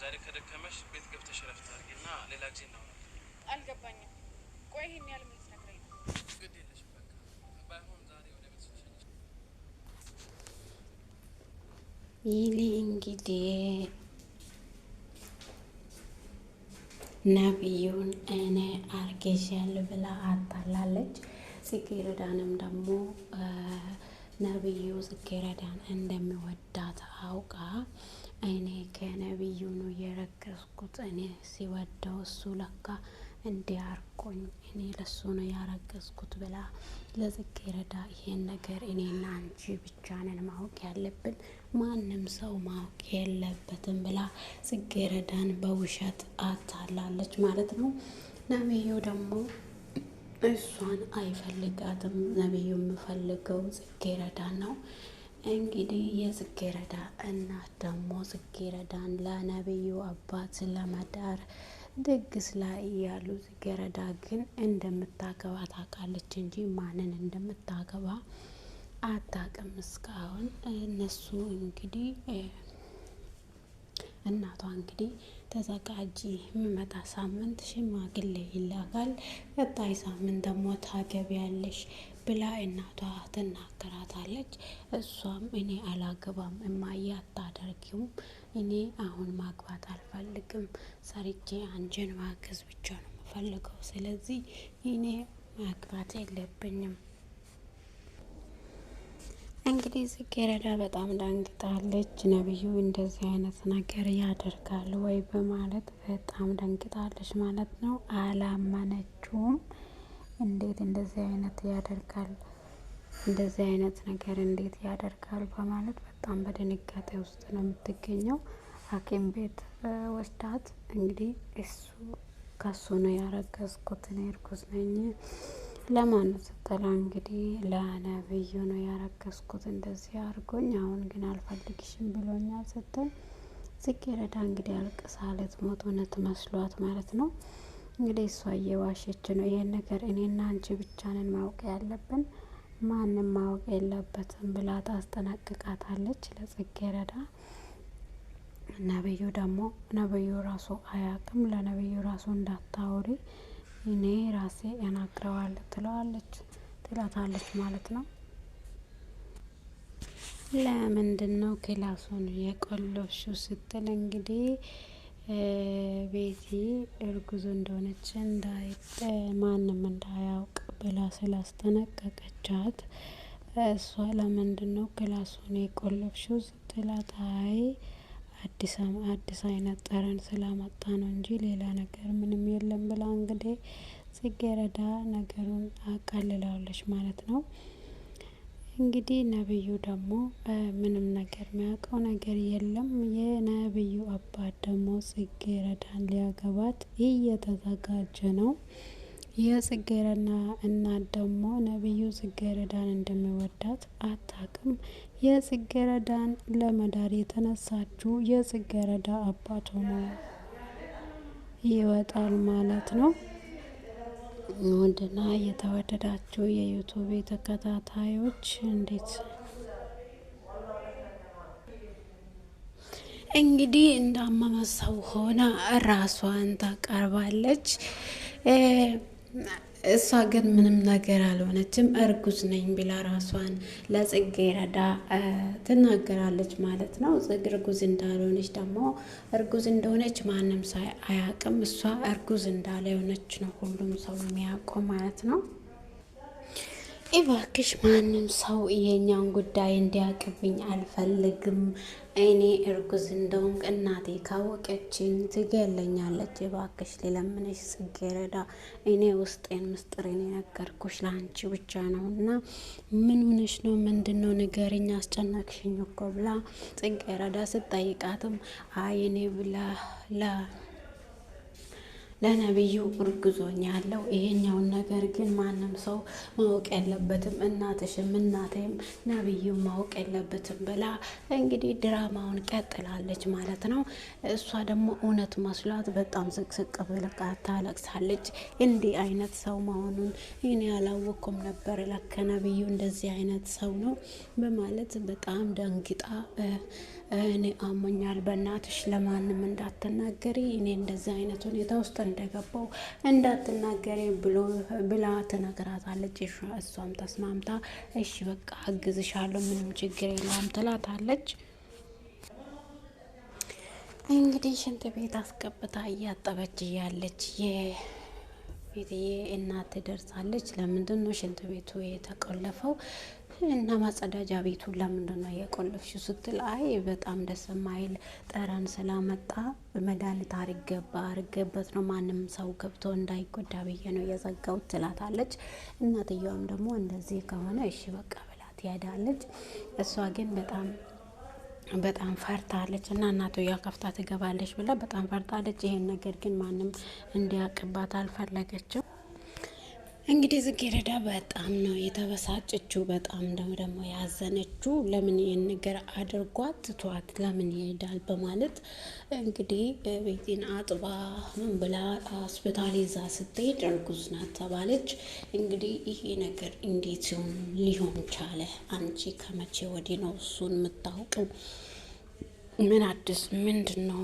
ዛሬ ከደከመሽ ቤት ገብተሽ ረፍት አድርጊና ሌላ ጊዜ እናወራለን። አልገባኝም። ቆይ ይሄን ያህል ምን ልትነግረኝ ነው? ግድ የለሽም በቃ ባይሆን ዛሬ ወደ ቤት ስልሸኝሽ። ይሊ እንግዲህ ነብዩን እኔ አርጌሻለሁ ብላ አታላለች። ጽጌረዳንም ደግሞ ነብዩ ጽጌረዳን እንደሚወዳት አውቃ እኔ ከነብዩ ነው የረገዝኩት፣ እኔ ሲወደው እሱ ለካ እንዲያርቆኝ እኔ ለሱ ነው ያረገዝኩት ብላ ለጽጌረዳ ይሄን ነገር እኔና አንቺ ብቻ ነን ማወቅ ያለብን፣ ማንም ሰው ማወቅ የለበትም ብላ ጽጌረዳን በውሸት አታላለች ማለት ነው። ነብዩ ደግሞ እሷን አይፈልጋትም። ነብዩ የምፈልገው ጽጌረዳን ነው። እንግዲህ የጽጌረዳ እናት ደግሞ ጽጌረዳን ለነብዩ አባት ለመዳር ድግስ ላይ እያሉ ጽጌረዳ ግን እንደምታገባ ታውቃለች እንጂ ማንን እንደምታገባ አታውቅም እስካሁን። እነሱ እንግዲህ እናቷ እንግዲህ ተዘጋጂ፣ የሚመጣ ሳምንት ሽማግሌ ይላካል፣ ቀጣይ ሳምንት ደግሞ ታገቢያለሽ ብላ እናቷ ትናገራታለች። እሷም እኔ አላገባም እማዬ አታደርጊውም፣ እኔ አሁን ማግባት አልፈልግም፣ ሰርቼ አንቺን ማገዝ ብቻ ነው የምፈልገው፣ ስለዚህ እኔ ማግባት የለብኝም። እንግዲህ ጽጌረዳ በጣም ደንግጣለች። ነብዩ እንደዚህ አይነት ነገር ያደርጋል ወይ በማለት በጣም ደንግጣለች ማለት ነው። አላመነችውም። እንዴት እንደዚህ አይነት ያደርጋል፣ እንደዚህ አይነት ነገር እንዴት ያደርጋል በማለት በጣም በድንጋጤ ውስጥ ነው የምትገኘው። ሐኪም ቤት ወስዳት እንግዲህ እሱ ከሱ ነው ያረገዝኩት፣ እኔ እርጉዝ ነኝ ለማን ስትላ እንግዲህ ለነብዩ ነው ያረገዝኩት እንደዚህ አድርጎኝ፣ አሁን ግን አልፈልግሽም ብሎኛል ስትል ጽጌረዳ እንግዲህ አልቅሳ ልትሞት እውነት መስሏት ማለት ነው። እንግዲህ እሷ እየዋሸች ነው። ይሄን ነገር እኔና አንቺ ብቻ ነን ማወቅ ያለብን፣ ማንም ማወቅ የለበትም ብላ ታስጠነቅቃታለች ለጽጌረዳ። ነብዩ ደግሞ ነብዩ ራሱ አያውቅም፣ ለነብዩ ራሱ እንዳታወሪ እኔ ራሴ እነግረዋለሁ ትላታለች ማለት ነው። ለምንድን ነው ክላሱን የቆለፍሽው ስትል እንግዲህ ቤቲ እርጉዝ እንደሆነች ማንም እንዳያውቅ ብላ ስላስጠነቀቀቻት እሷ ለምንድን ነው ክላሱን የቆለፍሽው ስትላት አይ አዲስ አይነት ጠረን ስላመጣ ነው እንጂ ሌላ ነገር ምንም የለም ብላ እንግዲህ ጽጌረዳ ነገሩን አቃልላለች ማለት ነው። እንግዲህ ነብዩ ደግሞ ምንም ነገር የሚያውቀው ነገር የለም። የነብዩ አባት ደግሞ ጽጌረዳን ሊያገባት እየተዘጋጀ ነው። የጽጌረዳ እናት ደግሞ ነብዩ ጽጌረዳን እንደሚወዳት አታውቅም። የጽጌረዳን ለመዳር የተነሳችው የጽጌረዳ አባት ሆኖ ይወጣል ማለት ነው። ውድና የተወደዳችሁ የዩቱብ ተከታታዮች እንዴት እንግዲህ እንዳመመ ሰው ሆና ራሷን ታቀርባለች። እሷ ግን ምንም ነገር አልሆነችም። እርጉዝ ነኝ ብላ ራሷን ለጽጌረዳ ትናገራለች ማለት ነው። እርጉዝ እንዳልሆነች ደግሞ እርጉዝ እንደሆነች ማንም ሰው አያውቅም። እሷ እርጉዝ እንዳልሆነች ነው ሁሉም ሰው የሚያውቀው ማለት ነው። እባክሽ ማንም ሰው ይሄኛውን ጉዳይ እንዲያውቅብኝ አልፈልግም። እኔ እርጉዝ እንደሆንኩ እናቴ ካወቀችኝ ትገለኛለች። እባክሽ ልለምንሽ ጽጌረዳ፣ እኔ ውስጤን ምስጢሬን የነገርኩሽ ለአንቺ ብቻ ነው እና ምን ሆነሽ ነው? ምንድን ነው ንገሪኝ፣ አስጨነቅሽኝ እኮ ብላ ጽጌረዳ ስጠይቃትም አይ እኔ ብላ ለነብዩ እርግዞኛለሁ። ይሄኛውን ነገር ግን ማንም ሰው ማወቅ የለበትም፣ እናትሽም እናቴም ነብዩ ማወቅ የለበትም ብላ እንግዲህ ድራማውን ቀጥላለች ማለት ነው። እሷ ደግሞ እውነት መስሏት በጣም ስቅስቅ ብላ ታለቅሳለች። እንዲህ አይነት ሰው መሆኑን እኔ ያላወቅኩም ነበር፣ ለከ ነብዩ እንደዚህ አይነት ሰው ነው በማለት በጣም ደንግጣ እኔ አሞኛል፣ በእናትሽ ለማንም እንዳትናገሪ፣ እኔ እንደዚህ አይነት ሁኔታ ውስጥ እንደገባው እንዳትናገሪ ብላ ትነግራታለች። እሷም ተስማምታ እሺ በቃ አግዝሻለሁ፣ ምንም ችግር የለውም ትላታለች። እንግዲህ ሽንት ቤት አስገብታ እያጠበች እያለች የቤትዬ እናት ትደርሳለች። ለምንድን ነው ሽንት ቤቱ የተቆለፈው እና ማጸዳጃ ቤቱ ለምንድን ነው የቆለፍሽው ስትል፣ አይ በጣም ደስ የማይል ጠረን ስላመጣ መድኃኒት አርገበት ነው ማንም ሰው ገብቶ እንዳይጎዳ ብዬ ነው የዘጋሁት ትላታለች። እናትየዋም ደግሞ እንደዚህ ከሆነ እሺ በቃ ብላ ትሄዳለች። እሷ ግን በጣም ፈርታለች እና እናትየዋ ከፍታ ትገባለች ብላ በጣም ፈርታለች። ይሄን ነገር ግን ማንም እንዲያውቅባት አልፈለገችው። እንግዲህ ጽጌረዳ በጣም ነው የተበሳጨችው፣ በጣም ደግሞ ያዘነችው። ለምን ይህን ነገር አድርጓት ትቷት ለምን ይሄዳል በማለት እንግዲህ ቤቴን አጥባ ምን ብላ ሆስፒታል ይዛ ስትሄድ እርጉዝ ናት ተባለች። እንግዲህ ይሄ ነገር እንዴት ሊሆን ቻለ? አንቺ ከመቼ ወዲህ ነው እሱን የምታውቅም? ምን አዲስ ምንድን ነው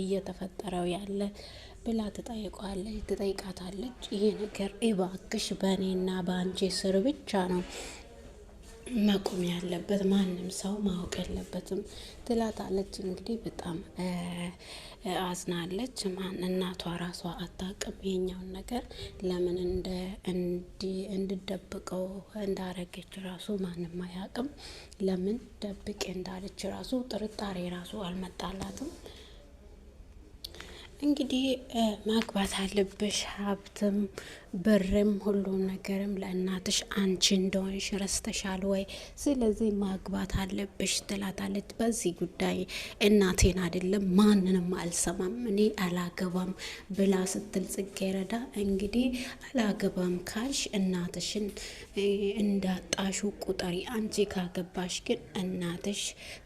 እየተፈጠረው ያለ ብላ ትጠይቃታለች። ይሄ ነገር እባክሽ በእኔና በአንቺ ስር ብቻ ነው መቆም ያለበት፣ ማንም ሰው ማወቅ የለበትም ትላታለች። እንግዲህ በጣም አዝናለች። እናቷ ራሷ አታውቅም የኛውን ነገር ለምን እንድደብቀው እንዳረገች ራሱ ማንም አያውቅም። ለምን ደብቄ እንዳለች ራሱ ጥርጣሬ ራሱ አልመጣላትም። እንግዲህ ማግባት አለብሽ፣ ሀብትም ብርም ሁሉም ነገርም ለእናትሽ አንቺ እንደሆንሽ ረስተሻል ወይ? ስለዚህ ማግባት አለብሽ ትላታለች። በዚህ ጉዳይ እናቴን አይደለም ማንንም አልሰማም፣ እኔ አላገባም ብላ ስትል ጽጌረዳ እንግዲህ አላገባም ካልሽ እናትሽን እንዳጣሹ ቁጠሪ፣ አንቺ ካገባሽ ግን እናትሽ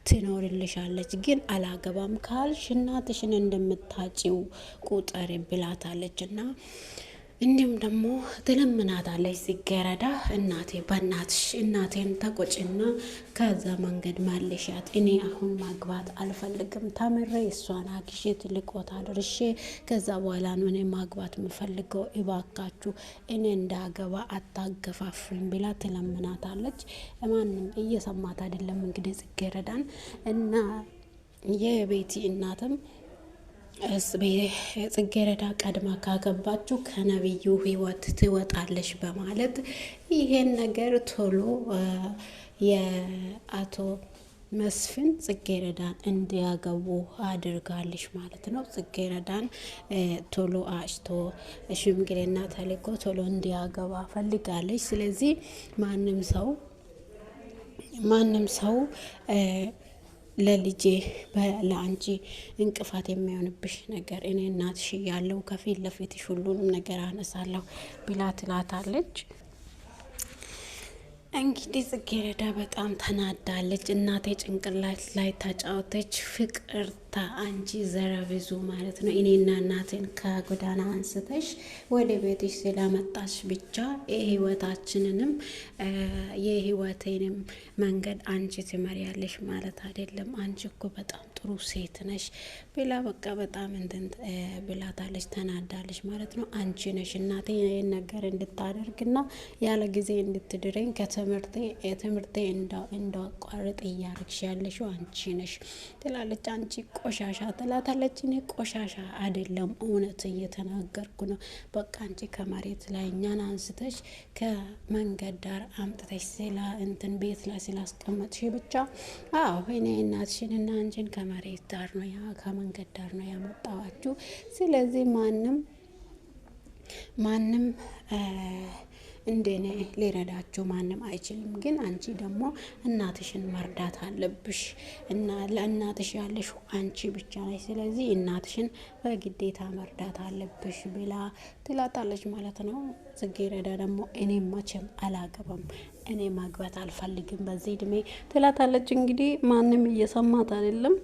ትኖርልሻለች፣ ግን አላገባም ካልሽ እናትሽን እንደምታጪው ቁጠሪ ብላታለች። እና እንዲሁም ደግሞ ትለምናታለች ጽጌረዳ እናቴ በእናትሽ እናቴን ተቆጭና ከዛ መንገድ ማለሻት፣ እኔ አሁን ማግባት አልፈልግም፣ ተምሬ እሷን አግዤ ትልቅ ቦታ ደርሼ ከዛ በኋላ ነው እኔ ማግባት የምፈልገው፣ እባካችሁ እኔ እንዳገባ አታገፋፍኝ ብላ ትለምናታለች። ማንም እየሰማት አይደለም እንግዲህ ጽጌረዳን እና የቤቲ እናትም ጽጌረዳ ቀድማ ካገባችሁ ከነብዩ ሕይወት ትወጣለች በማለት ይሄን ነገር ቶሎ የአቶ መስፍን ጽጌረዳን እንዲያገቡ አድርጋለች ማለት ነው። ጽጌረዳን ቶሎ አጭቶ ሽምግልና ተልኮ ቶሎ እንዲያገባ ፈልጋለች። ስለዚህ ማንም ሰው ለልጄ ለአንቺ እንቅፋት የሚሆንብሽ ነገር እኔ እናትሽ ያለው ከፊት ለፊትሽ ሁሉንም ነገር አነሳለሁ ብላ ትላታለች። እንግዲህ ጽጌረዳ በጣም ተናዳለች። እናቴ ጭንቅላት ላይ ተጫወተች። ፍቅርታ አንቺ ዘረብዙ ማለት ነው። እኔና እናቴን ከጎዳና አንስተሽ ወደ ቤትሽ ስላመጣሽ ብቻ የህይወታችንንም የህይወቴንም መንገድ አንቺ ትመሪያለሽ ማለት አይደለም። አንቺ እኮ በጣም ጥሩ ሴት ነሽ ብላ በቃ በጣም እንትን ብላታለች። ተናዳለች ማለት ነው። አንቺ ነሽ እናቴ ይህን ነገር እንድታደርግና ያለ ጊዜ እንድትድረኝ ትምህርቴ እንዳቋርጥ እያደረግሽ ያለሽው አንቺ ነሽ ትላለች። አንቺ ቆሻሻ ትላታለች። እኔ ቆሻሻ አይደለም እውነት እየተናገርኩ ነው። በቃ አንቺ ከመሬት ላይ እኛን አንስተሽ ከመንገድ ዳር አምጥተሽ እንትን ቤት ላይ ስላስቀመጥሽ ብቻ አዎ እኔ እናትሽን እና አንቺን ከመሬት ዳር ነው ከመንገድ ዳር ነው ያመጣዋችሁ። ስለዚህ ማንም እንደኔ ሊረዳቸው ማንም አይችልም። ግን አንቺ ደግሞ እናትሽን መርዳት አለብሽ እና ለእናትሽ ያለሽ አንቺ ብቻ ነሽ። ስለዚህ እናትሽን በግዴታ መርዳት አለብሽ ብላ ትላታለች ማለት ነው። ጽጌረዳ ደግሞ እኔ መቼም አላገባም፣ እኔ ማግባት አልፈልግም በዚህ እድሜ ትላታለች። እንግዲህ ማንም እየሰማት አይደለም።